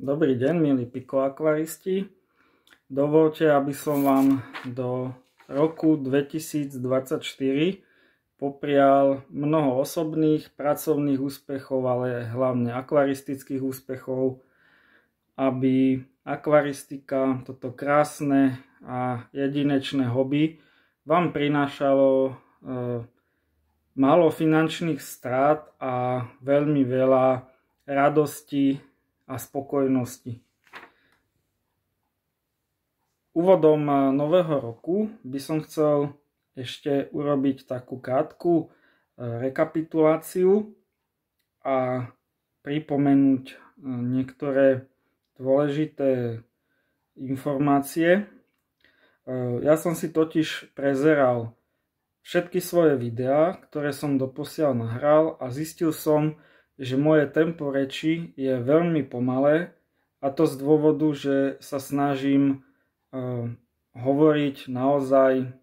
Dobrý deň, milí pikoakvaristi. Dovoľte, aby som vám do roku 2024 poprial mnoho osobných, pracovných úspechov, ale hlavne akvaristických úspechov, aby akvaristika, toto krásne a jedinečné hobby, vám prinášalo málo finančných strát a veľmi veľa radosti a spokojnosti. Úvodom nového roku by som chcel ešte urobiť takú krátku rekapituláciu a pripomenúť niektoré dôležité informácie. Ja som si totiž prezeral všetky svoje videá, ktoré som doposiaľ nahral, a zistil som, že moje tempo reči je veľmi pomalé, a to z dôvodu, že sa snažím hovoriť naozaj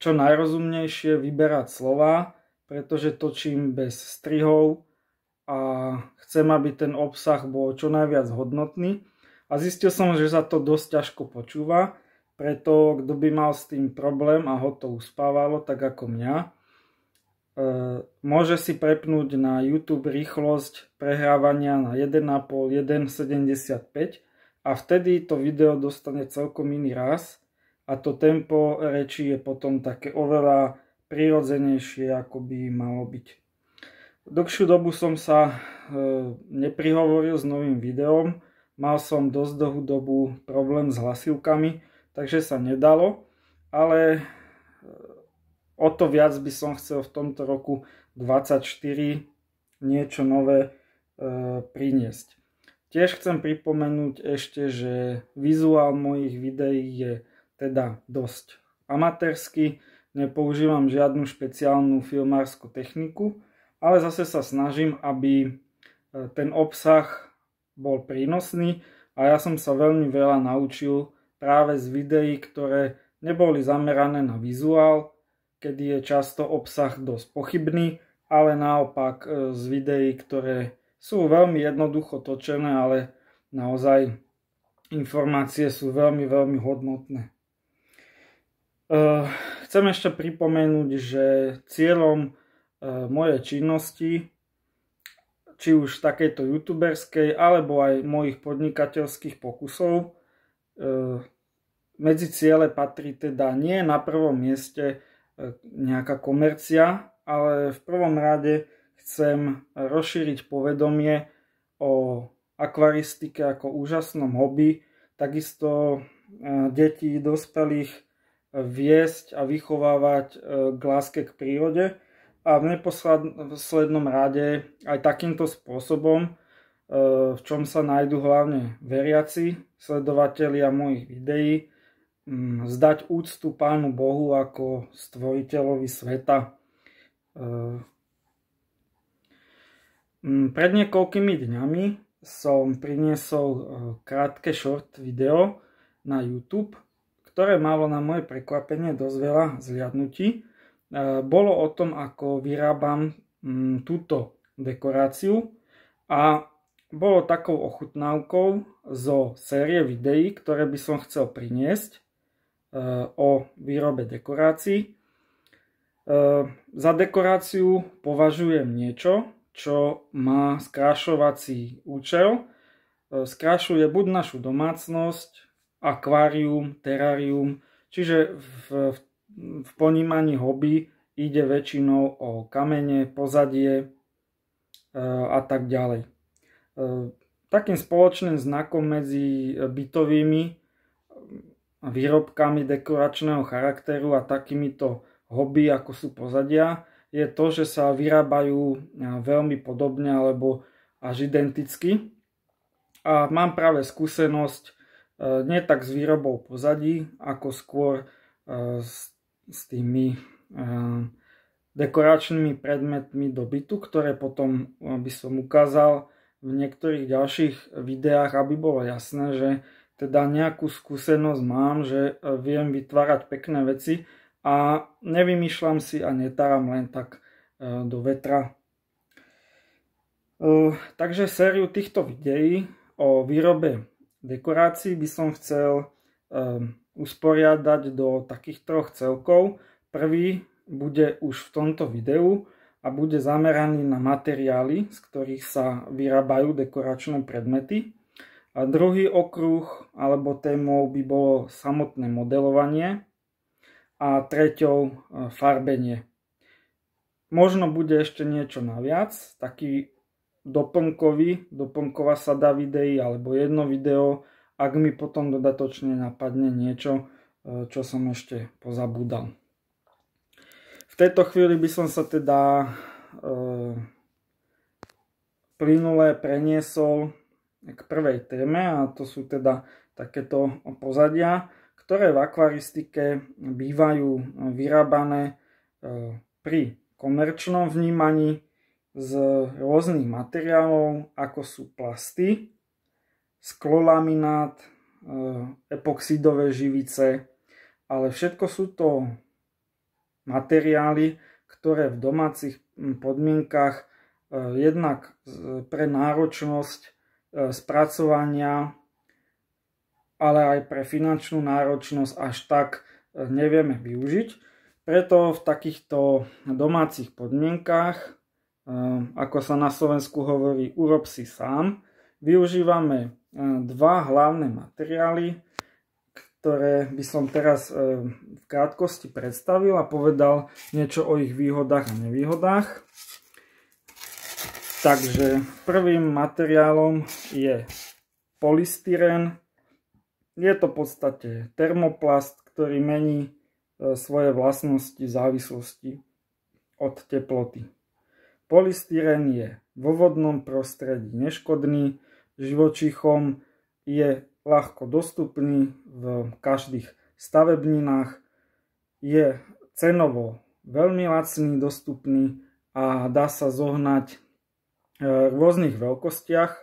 čo najrozumnejšie, vyberať slova, pretože točím bez strihov a chcem, aby ten obsah bol čo najviac hodnotný. A zistil som, že sa to dosť ťažko počúva, preto kto by mal s tým problém a ho to uspávalo, tak ako mňa, môže si prepnúť na YouTube rýchlosť prehrávania na 1,5, 1,75 a vtedy to video dostane celkom iný raz a to tempo reči je potom také oveľa prirodzenejšie, ako by malo byť. Dlhšiu dobu som sa neprihovoril s novým videom, mal som dosť dlhú dobu problém s hlasivkami, takže sa nedalo, ale o to viac by som chcel v tomto roku 2024 niečo nové priniesť. Tiež chcem pripomenúť ešte, že vizuál mojich videí je teda dosť amatérsky, nepoužívam žiadnu špeciálnu filmárskú techniku, ale zase sa snažím, aby ten obsah bol prínosný, a ja som sa veľmi veľa naučil práve z videí, ktoré neboli zamerané na vizuál, kedy je často obsah dosť pochybný, ale naopak z videí, ktoré sú veľmi jednoducho točené, ale naozaj informácie sú veľmi, veľmi hodnotné. Chcem ešte pripomenúť, že cieľom mojej činnosti, či už takejto youtuberskej, alebo aj mojich podnikateľských pokusov, medzi ciele patrí teda nie na prvom mieste nejaká komercia, ale v prvom rade chcem rozšíriť povedomie o akvaristike ako úžasnom hobby, takisto deti, dospelých viesť a vychovávať k láske k prírode, a v neposlednom rade aj takýmto spôsobom, v čom sa nájdu hlavne veriaci, sledovatelia mojich videí, zdať úctu Pánu Bohu ako stvoriteľovi sveta. Pred niekoľkými dňami som priniesol krátke short video na YouTube, ktoré malo na moje prekvapenie dosť veľa zhliadnutí. Bolo o tom, ako vyrábam túto dekoráciu, a bolo takou ochutnávkou zo série videí, ktoré by som chcel priniesť o výrobe dekorácií. Za dekoráciu považujem niečo, čo má skrášovací účel. Skrášuje buď našu domácnosť, akvárium, terárium, čiže v ponímaní hobby ide väčšinou o kamene, pozadie a tak ďalej. Takým spoločným znakom medzi bytovými výrobkami dekoračného charakteru a takýmito hobby, ako sú pozadia, je to, že sa vyrábajú veľmi podobne alebo až identicky. A mám práve skúsenosť nie tak s výrobou pozadí, ako skôr s tými dekoračnými predmetmi do bytu, ktoré potom by som ukázal v niektorých ďalších videách, aby bolo jasné, že teda nejakú skúsenosť mám, že viem vytvárať pekné veci a nevymýšľam si a netáram len tak do vetra. Takže sériu týchto videí o výrobe dekorácií by som chcel usporiadať do takých troch celkov. Prvý bude už v tomto videu a bude zameraný na materiály, z ktorých sa vyrábajú dekoračné predmety. A druhý okruh alebo témou by bolo samotné modelovanie a treťou farbenie. Možno bude ešte niečo naviac, taký doplnková sada videí alebo jedno video, ak mi potom dodatočne napadne niečo, čo som ešte pozabúdal. V tejto chvíli by som sa teda plynule preniesol k prvej téme, a to sú teda takéto pozadia, ktoré v akvaristike bývajú vyrábané pri komerčnom vnímaní z rôznych materiálov, ako sú plasty, sklolaminát, epoxidové živice, ale všetko sú to materiály, ktoré v domácich podmienkach jednak pre náročnosť spracovania, ale aj pre finančnú náročnosť až tak nevieme využiť. Preto v takýchto domácich podmienkach, ako sa na Slovensku hovorí, urob si sám, využívame dva hlavné materiály, ktoré by som teraz v krátkosti predstavil a povedal niečo o ich výhodách a nevýhodách. Takže prvým materiálom je polystyrén. Je to v podstate termoplast, ktorý mení svoje vlastnosti v závislosti od teploty. Polystyrén je vo vodnom prostredí neškodný, živočíchom je ľahko dostupný v každých stavebninách, je cenovo veľmi lacný, dostupný a dá sa zohnať v rôznych veľkostiach,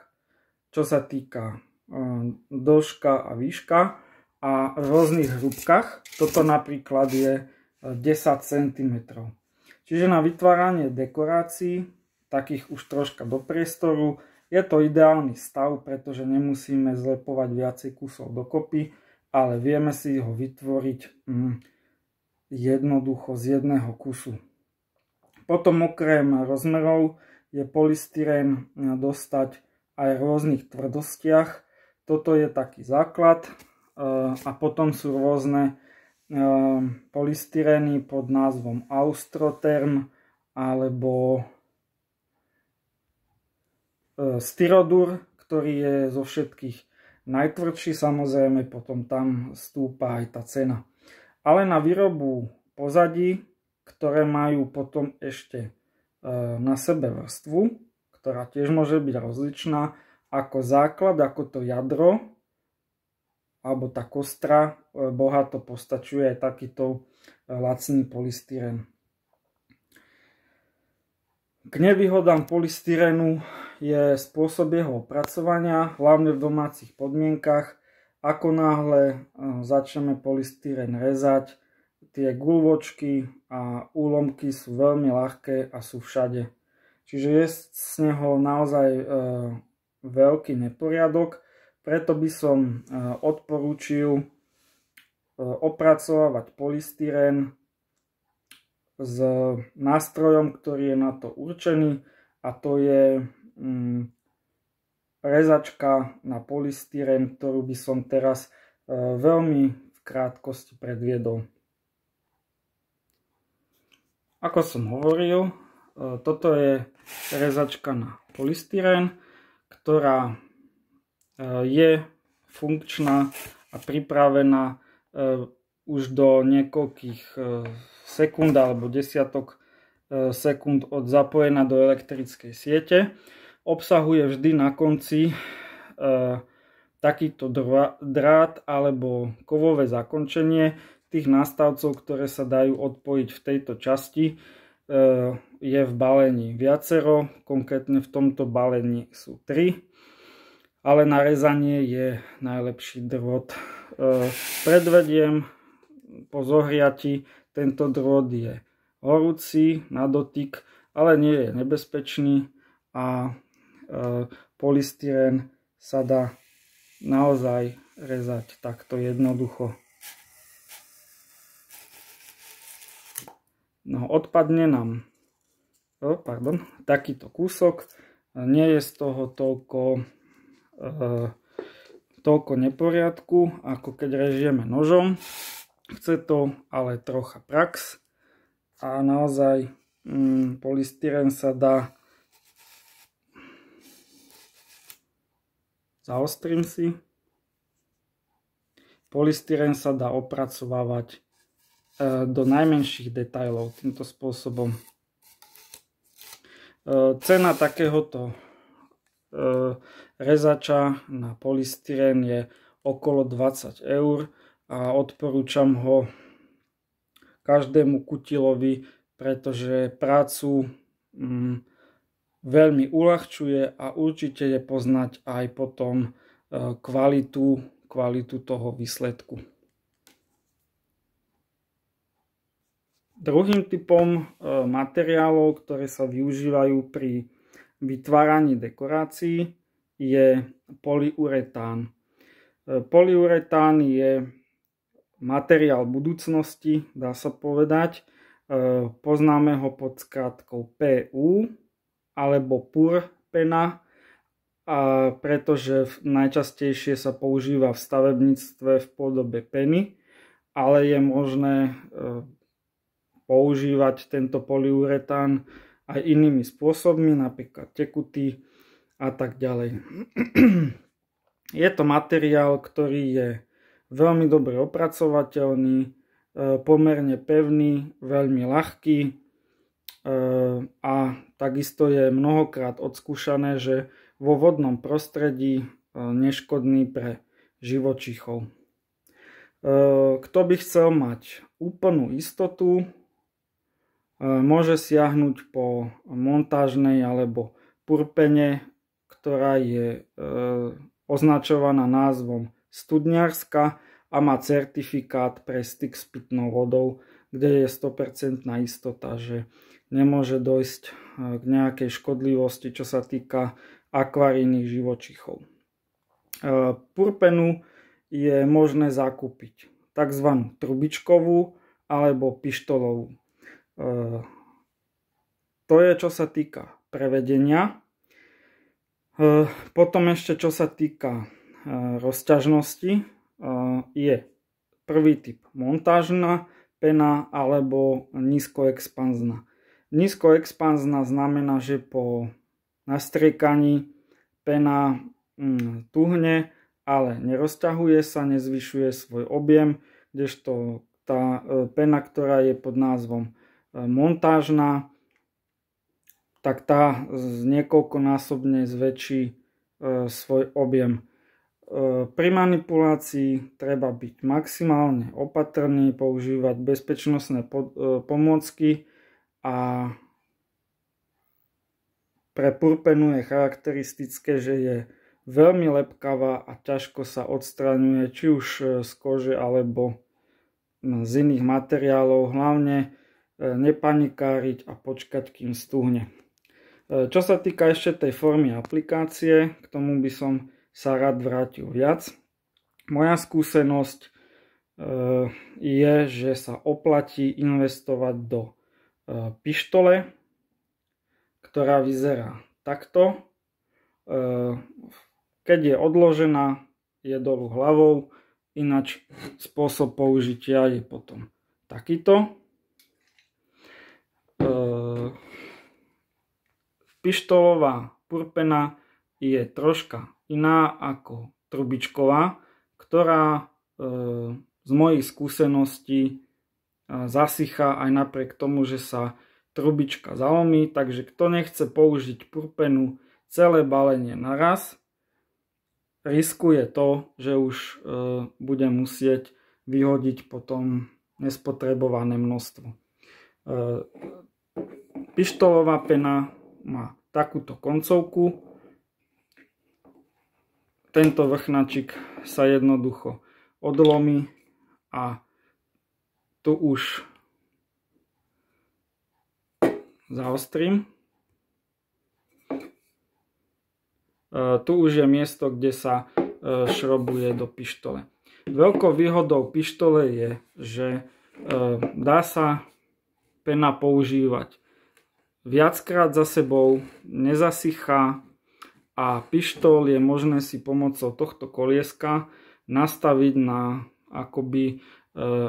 čo sa týka dĺžka a výška a v rôznych hrúbkach. Toto napríklad je 10 cm. Čiže na vytváranie dekorácií, takých už troška do priestoru, je to ideálny stav, pretože nemusíme zlepovať viacej kusov dokopy, ale vieme si ho vytvoriť jednoducho z jedného kusu. Potom okrem rozmerov je polystyrén dostať aj v rôznych tvrdostiach. Toto je taký základ. A potom sú rôzne polystyrény pod názvom Austrotherm alebo Styrodur, ktorý je zo všetkých najtvrdší. Samozrejme potom tam stúpa aj tá cena. Ale na výrobu pozadí, ktoré majú potom ešte na sebe vrstvu, ktorá tiež môže byť rozličná, ako základ, ako to jadro alebo tá kostra, bohato postačuje aj takýto lacný polystyrén. K nevýhodám polystyrénu je spôsob jeho opracovania, hlavne v domácich podmienkach. Ako náhle začneme polystyrén rezať, tie guľôčky a úlomky sú veľmi ľahké a sú všade. Čiže je z neho naozaj veľký neporiadok. Preto by som odporúčil opracovať polystyrén s nástrojom, ktorý je na to určený, a to je rezačka na polystyrén, ktorú by som teraz veľmi v krátkosti predviedol. Ako som hovoril, toto je rezačka na polystyrén, ktorá je funkčná a pripravená už do niekoľkých sekúnd alebo desiatok sekúnd od zapojenia do elektrickej siete. Obsahuje vždy na konci takýto drát alebo kovové zakončenie. Tých nástavcov, ktoré sa dajú odpojiť v tejto časti, je v balení viacero. Konkrétne v tomto balení sú 3. Ale na rezanie je najlepší drôt. Predvediem po zohriati, tento drôt je horúci na dotyk, ale nie je nebezpečný a Polystyrén sa dá naozaj rezať takto jednoducho. No, odpadne nám takýto kúsok. Nie je z toho toľko neporiadku, ako keď režieme nožom. Chce to ale trocha prax a naozaj polystyrén sa dá, zaostrím si, polystyrén sa dá opracovávať do najmenších detailov týmto spôsobom. Cena takéhoto rezača na polystyrén je okolo 20 € a odporúčam ho každému kutilovi, pretože prácu veľmi uľahčuje a určite je poznať aj potom kvalitu toho výsledku. Druhým typom materiálov, ktoré sa využívajú pri vytváraní dekorácií, je polyuretán. Polyuretán je materiál budúcnosti, dá sa povedať. Poznáme ho pod skratkou PU alebo PUR pena, pretože najčastejšie sa používa v stavebníctve v podobe peny, ale je možné používať tento polyuretán aj inými spôsobmi, napríklad tekutý a tak ďalej. Je to materiál, ktorý je veľmi dobre opracovateľný, pomerne pevný, veľmi ľahký a takisto je mnohokrát odskúšané, že vo vodnom prostredí neškodný pre živočíchov. Kto by chcel mať úplnú istotu, môže siahnuť po montážnej alebo purpene, ktorá je označovaná názvom studniarska a má certifikát pre styk s pitnou vodou, kde je 100% istota, že nemôže dojsť k nejakej škodlivosti, čo sa týka akvarijných živočíchov. Purpenu je možné zakúpiť tzv. Trubičkovú alebo pištolovú. To je, čo sa týka prevedenia. Potom ešte, čo sa týka rozťažnosti, je prvý typ montážna pena alebo nízkoexpanzná. Nízkoexpanzná znamená, že po nastriekaní pena tuhne, ale nerozťahuje sa, nezvyšuje svoj objem, kdežto tá pena, ktorá je pod názvom montážna, tak tá niekoľkonásobne zväčší svoj objem. Pri manipulácii treba byť maximálne opatrný, používať bezpečnostné pomôcky a pre purpenu je charakteristické, že je veľmi lepkavá a ťažko sa odstraňuje či už z kože alebo z iných materiálov. Hlavne nepanikáriť a počkať, kým stuhne. Čo sa týka ešte tej formy aplikácie, k tomu by som sa rád vrátil viac. Moja skúsenosť je, že sa oplatí investovať do pištole, ktorá vyzerá takto. Keď je odložená, je dolu hlavou, ináč spôsob použitia je potom takýto. Pištolová purpena je troška iná ako trubičková, ktorá z mojich skúseností zasychá aj napriek tomu, že sa trubička zalomí, takže kto nechce použiť purpenu celé balenie naraz, riskuje to, že už bude musieť vyhodiť potom nespotrebované množstvo. Pištolová pena má takúto koncovku. Tento vrchnačik sa jednoducho odlomí a tu už zaostrím. Tu už je miesto, kde sa šrobuje do pištole. Veľkou výhodou pištole je, že dá sa pena používať viackrát za sebou, nezasychá a pištol je možné si pomocou tohto kolieska nastaviť na akoby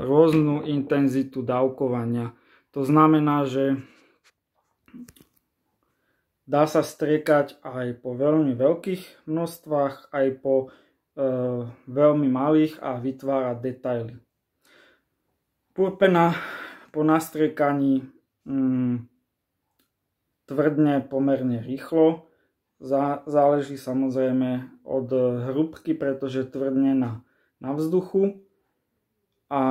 rôznu intenzitu dávkovania. To znamená, že dá sa striekať aj po veľmi veľkých množstvách, aj po veľmi malých a vytvárať detaily. Purpena po nastriekaní tvrdne pomerne rýchlo. Záleží samozrejme od hrúbky, pretože tvrdne na vzduchu a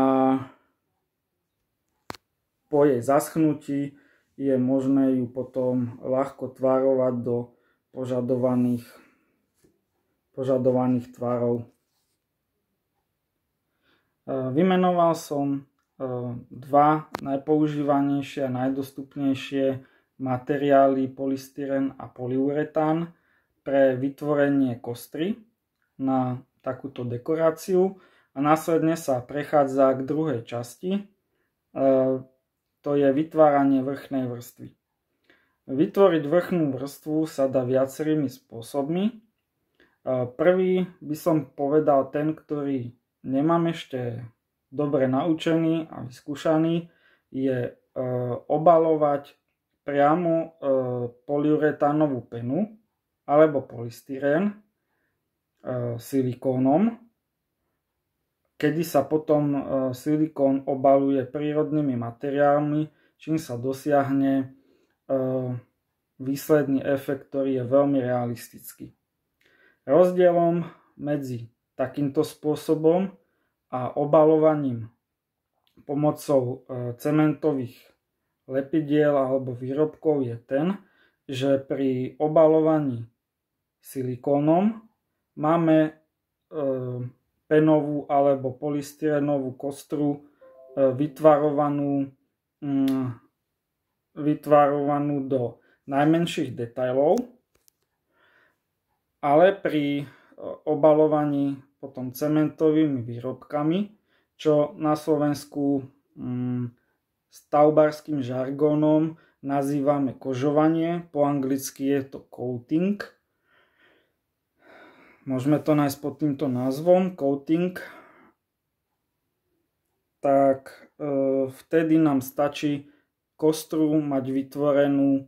po jej zaschnutí je možné ju potom ľahko tvarovať do požadovaných tvarov. Vymenoval som dva najpoužívanejšie a najdostupnejšie materiály polystyren a polyuretán pre vytvorenie kostry na takúto dekoráciu a následne sa prechádza k druhej časti. To je vytváranie vrchnej vrstvy. Vytvoriť vrchnú vrstvu sa dá viacerými spôsobmi. Prvý by som povedal ten, ktorý nemám ešte dobre naučený a vyskúšaný, je obalovať priamo polyuretánovú penu alebo polystyrén silikónom, kedy sa potom silikón obaluje prírodnými materiálmi, čím sa dosiahne výsledný efekt, ktorý je veľmi realistický. Rozdielom medzi takýmto spôsobom a obalovaním pomocou cementových lepidiel alebo výrobkov je ten, že pri obalovaní silikónom máme penovú alebo polystyrenovú kostru vytvarovanú do najmenších detailov, ale pri obalovaní potom cementovými výrobkami, čo na Slovensku stavbárskym žargónom nazývame kožovanie, po anglicky je to coating. Môžeme to nájsť pod týmto názvom coating. Tak vtedy nám stačí kostru mať vytvorenú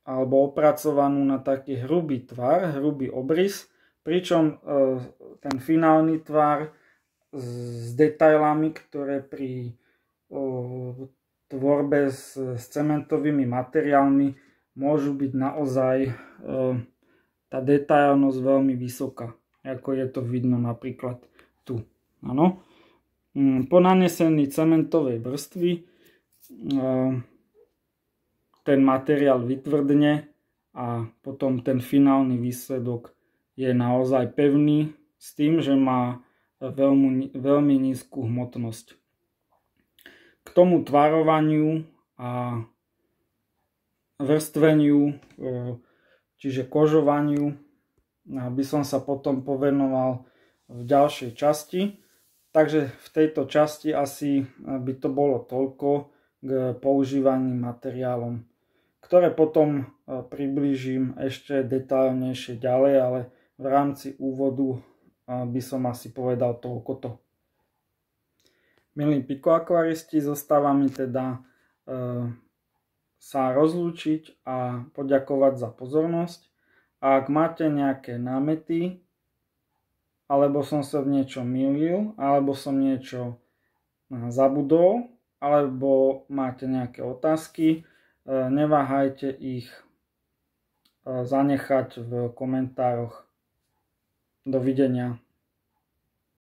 alebo opracovanú na taký hrubý tvar, hrubý obrys, pričom ten finálny tvar s detailami, ktoré pri tvorbe s cementovými materiálmi môžu byť naozaj tá detailnosť veľmi vysoká, ako je to vidno napríklad tu. Áno. Po nanesení cementovej vrstvy ten materiál vytvrdne a potom ten finálny výsledok je naozaj pevný s tým, že má veľmi nízku hmotnosť. K tomu tvarovaniu a vrstveniu, čiže kožovaniu, by som sa potom povenoval v ďalšej časti. Takže v tejto časti asi by to bolo toľko k používaným materiálom, ktoré potom priblížim ešte detailnejšie ďalej, ale v rámci úvodu by som asi povedal toľkoto. Milí pikoakvaristi, zostáva mi teda sa rozlúčiť a poďakovať za pozornosť. A ak máte nejaké námety, alebo som sa v niečom mýlil, alebo som niečo zabudol, alebo máte nejaké otázky, neváhajte ich zanechať v komentároch. Dovidenia.